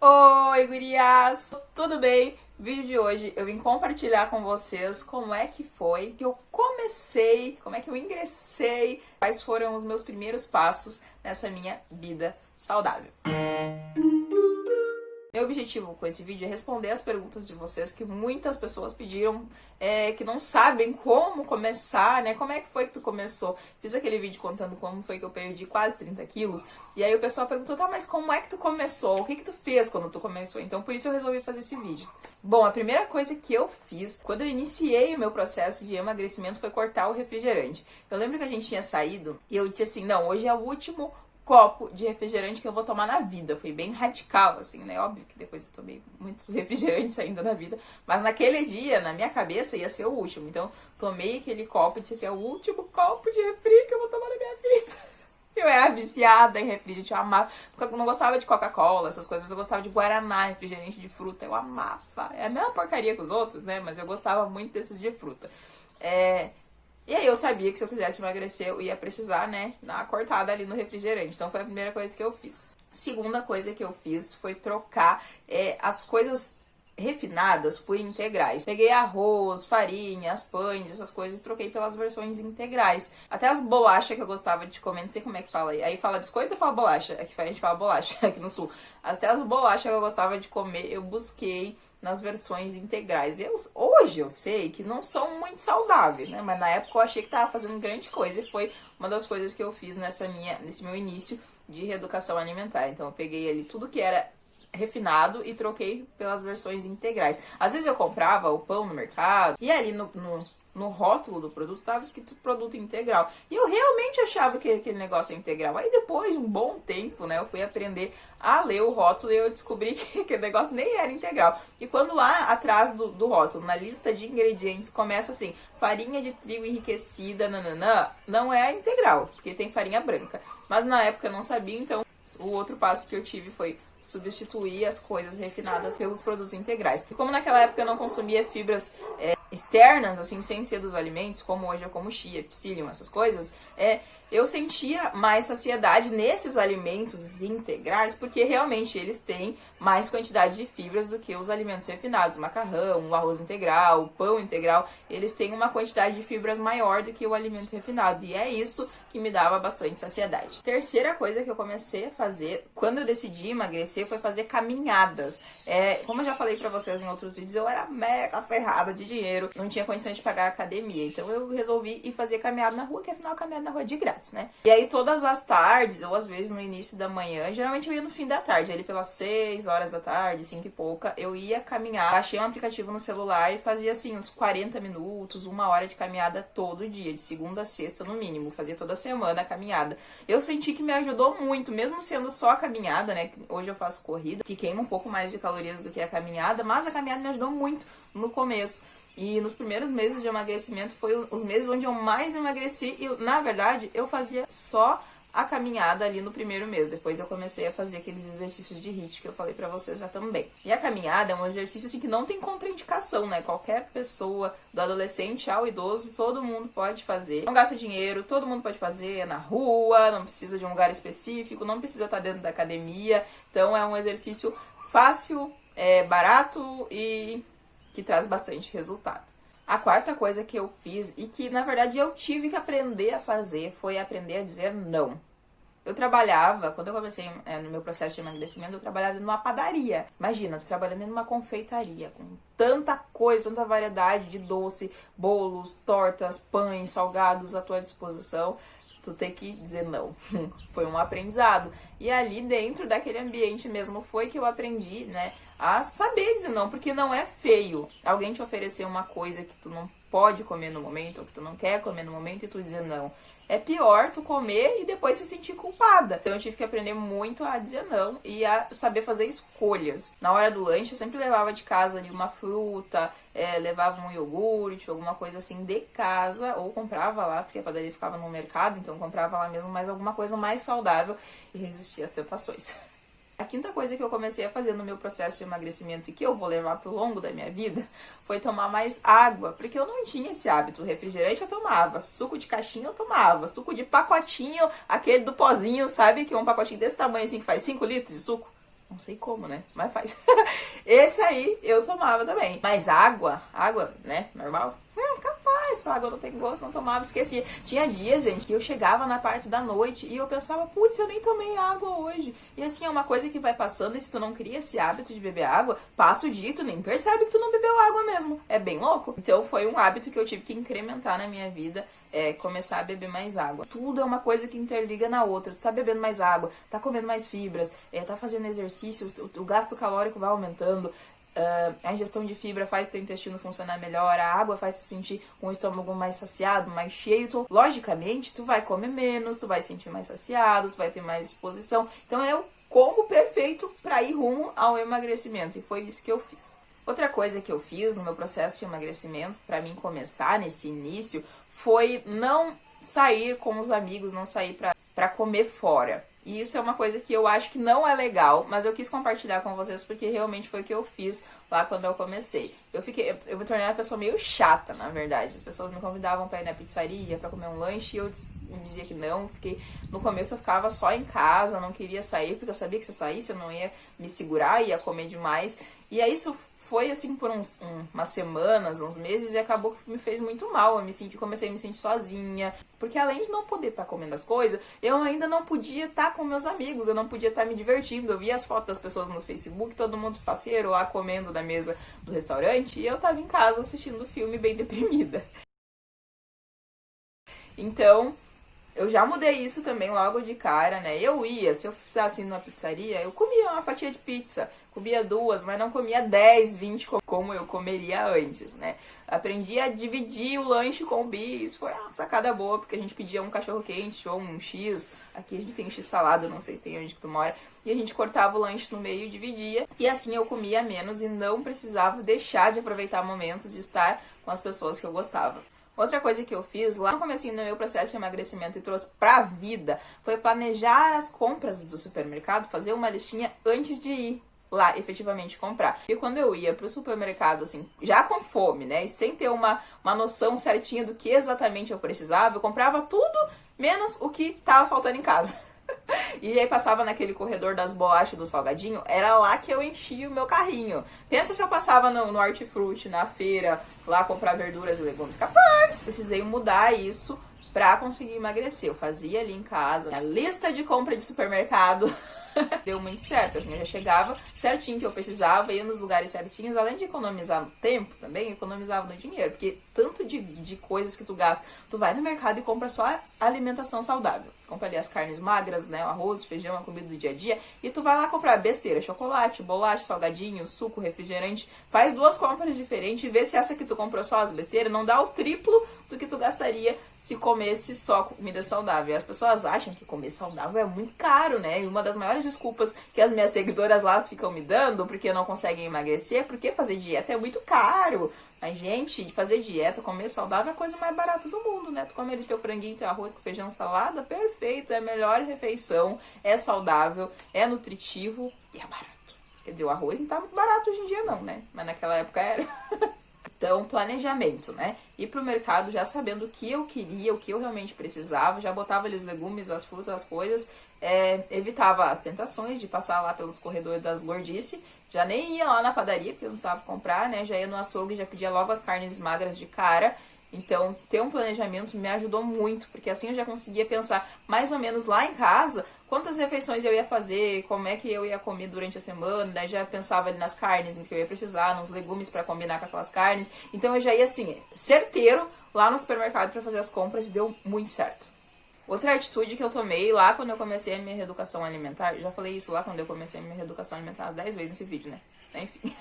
Oi, gurias! Tudo bem? Vídeo de hoje eu vim compartilhar com vocês como é que foi que eu comecei, como é que eu ingressei, quais foram os meus primeiros passos nessa minha vida saudável. Meu objetivo com esse vídeo é responder as perguntas de vocês que muitas pessoas pediram, que não sabem como começar, né? Como é que foi que tu começou? Fiz aquele vídeo contando como foi que eu perdi quase 30 quilos, e aí o pessoal perguntou, tá, mas como é que tu começou? O que que tu fez quando tu começou? Então por isso eu resolvi fazer esse vídeo. Bom, a primeira coisa que eu fiz quando eu iniciei o meu processo de emagrecimento foi cortar o refrigerante. Eu lembro que a gente tinha saído e eu disse assim, não, hoje é o último copo de refrigerante que eu vou tomar na vida. Foi bem radical, assim, né? Óbvio que depois eu tomei muitos refrigerantes ainda na vida, mas naquele dia, na minha cabeça, ia ser o último. Então, tomei aquele copo e disse assim, é o último copo de refri que eu vou tomar na minha vida. Eu era viciada em refrigerante, eu amava. Eu não gostava de Coca-Cola, essas coisas, mas eu gostava de Guaraná, refrigerante de fruta, eu amava. É a mesma porcaria que os outros, né? Mas eu gostava muito desses de fruta. E aí eu sabia que se eu quisesse emagrecer, eu ia precisar, né, dar uma cortada ali no refrigerante. Então foi a primeira coisa que eu fiz. Segunda coisa que eu fiz foi trocar as coisas refinadas por integrais. Peguei arroz, farinha, as pães, essas coisas e troquei pelas versões integrais. Até as bolachas que eu gostava de comer, não sei como é que fala aí. Aí fala biscoito ou fala bolacha? Aqui a gente fala bolacha, aqui no sul. Até as bolachas que eu gostava de comer, eu busquei nas versões integrais. Hoje eu sei que não são muito saudáveis, né? Mas na época eu achei que tava fazendo grande coisa e foi uma das coisas que eu fiz nesse meu início de reeducação alimentar. Então eu peguei ali tudo que era refinado e troquei pelas versões integrais. Às vezes eu comprava o pão no mercado e ali no rótulo do produto estava escrito produto integral. E eu realmente achava que aquele negócio é integral. Aí depois de um bom tempo, né, eu fui aprender a ler o rótulo e eu descobri que aquele negócio nem era integral. E quando lá atrás do rótulo, na lista de ingredientes, começa assim, farinha de trigo enriquecida, nananã, não é integral, porque tem farinha branca. Mas na época eu não sabia, então o outro passo que eu tive foi substituir as coisas refinadas pelos produtos integrais. E como naquela época eu não consumia fibras externas, assim, sem ser dos alimentos, como hoje eu como chia, psyllium, essas coisas, eu sentia mais saciedade nesses alimentos integrais, porque realmente eles têm mais quantidade de fibras do que os alimentos refinados, o macarrão, o arroz integral, o pão integral, eles têm uma quantidade de fibras maior do que o alimento refinado, e é isso que me dava bastante saciedade. Terceira coisa que eu comecei a fazer, quando eu decidi emagrecer, foi fazer caminhadas. Como eu já falei pra vocês em outros vídeos, eu era mega ferrada de dinheiro, não tinha condições de pagar a academia, então eu resolvi ir fazer caminhada na rua, que afinal a caminhada na rua é de grátis, né? E aí todas as tardes, ou às vezes no início da manhã, geralmente eu ia no fim da tarde, ali pelas 6 horas da tarde, 5 e pouca, eu ia caminhar, baixei um aplicativo no celular e fazia assim uns 40 minutos, 1 hora de caminhada todo dia, de segunda a sexta no mínimo, fazia toda semana a caminhada. Eu senti que me ajudou muito, mesmo sendo só a caminhada, né? Hoje eu faço corrida, que queima um pouco mais de calorias do que a caminhada, mas a caminhada me ajudou muito no começo. E nos primeiros meses de emagrecimento foi os meses onde eu mais emagreci e, na verdade, eu fazia só a caminhada ali no primeiro mês. Depois eu comecei a fazer aqueles exercícios de HIIT que eu falei pra vocês já também. E a caminhada é um exercício assim que não tem contraindicação, né? Qualquer pessoa, do adolescente ao idoso, todo mundo pode fazer. Não gasta dinheiro, todo mundo pode fazer na rua, não precisa de um lugar específico, não precisa estar dentro da academia. Então é um exercício fácil, barato e que traz bastante resultado. A quarta coisa que eu fiz e que na verdade eu tive que aprender a fazer foi aprender a dizer não. Eu trabalhava, quando eu comecei no meu processo de emagrecimento, eu trabalhava numa padaria. Imagina, eu trabalhando numa confeitaria, com tanta coisa, tanta variedade de doce, bolos, tortas, pães, salgados à tua disposição. Tu tem que dizer não. Foi um aprendizado. E ali dentro daquele ambiente mesmo foi que eu aprendi, né, a saber dizer não, porque não é feio alguém te oferecer uma coisa que tu não pode comer no momento, ou que tu não quer comer no momento e tu dizer não. É pior tu comer e depois se sentir culpada. Então eu tive que aprender muito a dizer não e a saber fazer escolhas. Na hora do lanche eu sempre levava de casa ali uma fruta, levava um iogurte, alguma coisa assim de casa, ou comprava lá, porque a padaria ficava no mercado, então eu comprava lá mesmo, mas alguma coisa mais saudável e resistia às tentações. A quinta coisa que eu comecei a fazer no meu processo de emagrecimento e que eu vou levar pro longo da minha vida foi tomar mais água, porque eu não tinha esse hábito. Refrigerante eu tomava, suco de caixinha eu tomava, suco de pacotinho, aquele do pozinho, sabe? Que é um pacotinho desse tamanho assim que faz 5 litros de suco. Não sei como, né? Mas faz. Esse aí eu tomava também. Mas água, né? Normal. Capaz, água não tem gosto, não tomava, esquecia. Tinha dias, gente, que eu chegava na parte da noite e eu pensava, putz, eu nem tomei água hoje. E assim, é uma coisa que vai passando e se tu não cria esse hábito de beber água, passa o dia e tu nem percebe que tu não bebeu água mesmo. É bem louco. Então foi um hábito que eu tive que incrementar na minha vida, começar a beber mais água. Tudo é uma coisa que interliga na outra. Tu tá bebendo mais água, tá comendo mais fibras, tá fazendo exercício, o gasto calórico vai aumentando. A ingestão de fibra faz o teu intestino funcionar melhor, a água faz tu sentir um estômago mais saciado, mais cheio. Então, logicamente, tu vai comer menos, tu vai sentir mais saciado, tu vai ter mais disposição. Então, é o combo perfeito para ir rumo ao emagrecimento. E foi isso que eu fiz. Outra coisa que eu fiz no meu processo de emagrecimento, para mim começar nesse início, foi não sair com os amigos, não sair para comer fora. E isso é uma coisa que eu acho que não é legal, mas eu quis compartilhar com vocês porque realmente foi o que eu fiz lá quando eu comecei. Eu me tornei uma pessoa meio chata, na verdade. As pessoas me convidavam para ir na pizzaria, para comer um lanche, e eu dizia que não. No começo eu ficava só em casa, não queria sair, porque eu sabia que se eu saísse eu não ia me segurar, ia comer demais. E aí isso foi assim por umas semanas, uns meses, e acabou que me fez muito mal. Comecei a me sentir sozinha, porque além de não poder estar comendo as coisas, eu ainda não podia estar com meus amigos, eu não podia estar me divertindo. Eu via as fotos das pessoas no Facebook, todo mundo faceiro lá comendo na mesa do restaurante, e eu tava em casa assistindo o filme bem deprimida. Então, eu já mudei isso também logo de cara, né? Se eu precisasse ir numa pizzaria, eu comia uma fatia de pizza, comia 2, mas não comia 10, 20 como eu comeria antes, né? Aprendi a dividir o lanche com o bis, foi uma sacada boa, porque a gente pedia um cachorro quente ou um X, aqui a gente tem um X salada, não sei se tem onde que tu mora, e a gente cortava o lanche no meio e dividia, e assim eu comia menos e não precisava deixar de aproveitar momentos de estar com as pessoas que eu gostava. Outra coisa que eu fiz lá no comecinho do meu processo de emagrecimento e trouxe pra vida foi planejar as compras do supermercado, fazer uma listinha antes de ir lá efetivamente comprar. E quando eu ia pro supermercado, assim, já com fome, né, e sem ter uma noção certinha do que exatamente eu precisava, eu comprava tudo menos o que tava faltando em casa. E aí passava naquele corredor das bolachas do salgadinho, era lá que eu enchia o meu carrinho. Pensa se eu passava no Hortifruti, na feira, lá comprar verduras e legumes. Capaz! Precisei mudar isso pra conseguir emagrecer. Eu fazia ali em casa a lista de compra de supermercado. Deu muito certo, assim, eu já chegava certinho que eu precisava, ia nos lugares certinhos, além de economizar no tempo também, economizava no dinheiro, porque tanto de coisas que tu gasta, tu vai no mercado e compra só alimentação saudável. Compra ali as carnes magras, né, o arroz, o feijão, a comida do dia a dia, e tu vai lá comprar besteira, chocolate, bolacha, salgadinho, suco, refrigerante, faz 2 compras diferentes e vê se essa que tu comprou só as besteiras não dá o triplo do que tu gastaria se comesse só comida saudável. E as pessoas acham que comer saudável é muito caro, né, e uma das maiores desculpas que as minhas seguidoras lá ficam me dando porque não conseguem emagrecer é porque fazer dieta é muito caro. Mas, gente, fazer dieta, comer saudável é a coisa mais barata do mundo, né? Tu come ali teu franguinho, teu arroz com feijão, salada, perfeito, é a melhor refeição, é saudável, é nutritivo e é barato. Quer dizer, o arroz não tá muito barato hoje em dia não, né? Mas naquela época era. Então, planejamento, né? Ir pro mercado já sabendo o que eu queria, o que eu realmente precisava, já botava ali os legumes, as frutas, as coisas, evitava as tentações de passar lá pelos corredores das gordice, já nem ia lá na padaria, porque eu não precisava comprar, né? Já ia no açougue, já pedia logo as carnes magras de cara. Então, ter um planejamento me ajudou muito, porque assim eu já conseguia pensar mais ou menos lá em casa quantas refeições eu ia fazer, como é que eu ia comer durante a semana, daí já pensava ali nas carnes que eu ia precisar, nos legumes para combinar com aquelas carnes. Então eu já ia assim, certeiro lá no supermercado para fazer as compras e deu muito certo. Outra atitude que eu tomei lá quando eu comecei a minha reeducação alimentar, eu já falei isso lá quando eu comecei a minha reeducação alimentar umas 10 vezes nesse vídeo, né? Enfim,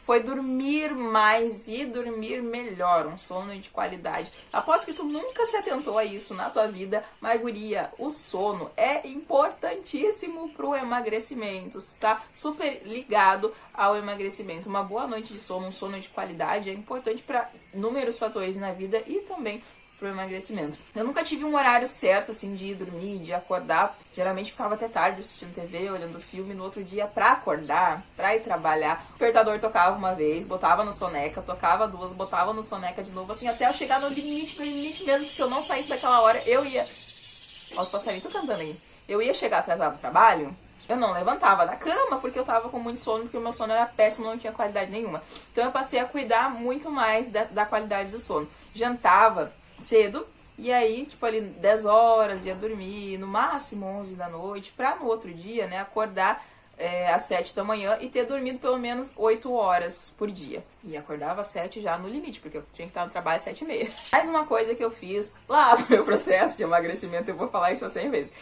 foi dormir mais e dormir melhor, um sono de qualidade. Aposto que tu nunca se atentou a isso na tua vida, mas guria, o sono é importantíssimo pro emagrecimento, está super ligado ao emagrecimento. Uma boa noite de sono, um sono de qualidade é importante para inúmeros fatores na vida e também pro emagrecimento. Eu nunca tive um horário certo, assim, de ir dormir, de acordar. Geralmente ficava até tarde assistindo TV, olhando filme, no outro dia pra acordar, pra ir trabalhar. O despertador tocava uma vez, botava no soneca, tocava 2, botava no soneca de novo, assim, até eu chegar no limite mesmo, que se eu não saísse daquela hora, eu ia... Olha os passarinhos cantando aí. Eu ia chegar atrasado no trabalho, Eu não levantava da cama porque eu tava com muito sono, porque o meu sono era péssimo, não tinha qualidade nenhuma. Então eu passei a cuidar muito mais da qualidade do sono. Jantava cedo, e aí, tipo, ali 10 horas ia dormir, no máximo 11 da noite, pra no outro dia, né, acordar às 7 da manhã e ter dormido pelo menos 8 horas por dia. E acordava às 7 já no limite, porque eu tinha que estar no trabalho às 7h30. Mais uma coisa que eu fiz lá no meu processo de emagrecimento, eu vou falar isso 100 vezes.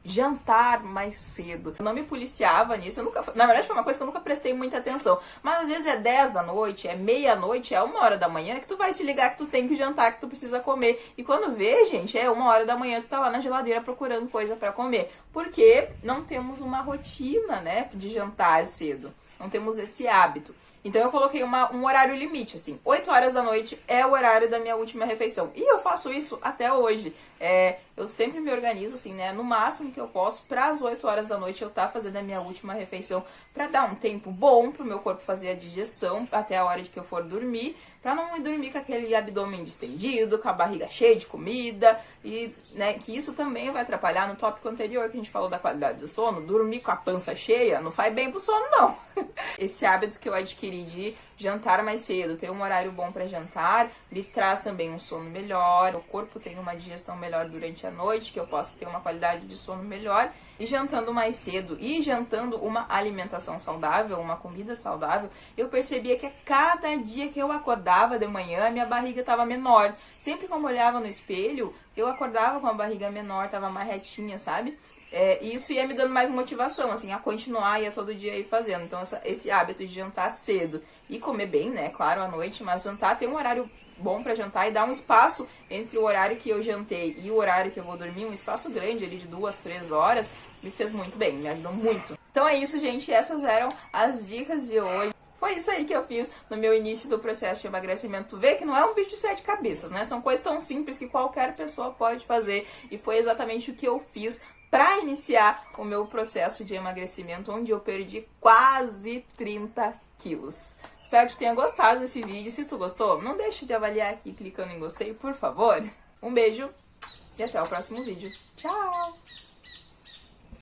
Jantar mais cedo. Eu não me policiava nisso, na verdade foi uma coisa que eu nunca prestei muita atenção. Mas às vezes é 10 da noite, é meia-noite, é 1h da manhã que tu vai se ligar que tu tem que jantar, que tu precisa comer. E quando vê, gente, é 1h da manhã, tu tá lá na geladeira procurando coisa pra comer. Porque não temos uma rotina, né, de jantar cedo. Não temos esse hábito. Então eu coloquei um horário limite, assim, 8 horas da noite é o horário da minha última refeição. E eu faço isso até hoje. Eu sempre me organizo, assim, né, no máximo que eu posso, para as 8 horas da noite eu estar fazendo a minha última refeição, para dar um tempo bom pro meu corpo fazer a digestão até a hora de que eu for dormir, para não ir dormir com aquele abdômen distendido, com a barriga cheia de comida, e, né, que isso também vai atrapalhar no tópico anterior que a gente falou da qualidade do sono. Dormir com a pança cheia não faz bem pro sono, não. Esse hábito que eu adquiri de jantar mais cedo, ter um horário bom para jantar, lhe traz também um sono melhor, o corpo tem uma digestão melhor durante a noite, que eu possa ter uma qualidade de sono melhor. E jantando mais cedo e jantando uma alimentação saudável, uma comida saudável, eu percebia que a cada dia que eu acordava de manhã, minha barriga estava menor. Sempre que eu me olhava no espelho, eu acordava com a barriga menor, estava mais retinha, sabe? E isso ia me dando mais motivação, assim, a continuar e a todo dia ir fazendo. Então, esse hábito de jantar cedo e comer bem, né, claro, à noite, mas jantar, tem um horário bom pra jantar e dar um espaço entre o horário que eu jantei e o horário que eu vou dormir, um espaço grande ali de 2, 3 horas, me fez muito bem, me ajudou muito. Então é isso, gente, essas eram as dicas de hoje. Foi isso aí que eu fiz no meu início do processo de emagrecimento. Tu vê que não é um bicho de 7 cabeças, né? São coisas tão simples que qualquer pessoa pode fazer. E foi exatamente o que eu fiz para iniciar o meu processo de emagrecimento, onde eu perdi quase 30 quilos. Espero que tu tenha gostado desse vídeo. Se tu gostou, não deixe de avaliar aqui clicando em gostei, por favor. Um beijo e até o próximo vídeo. Tchau!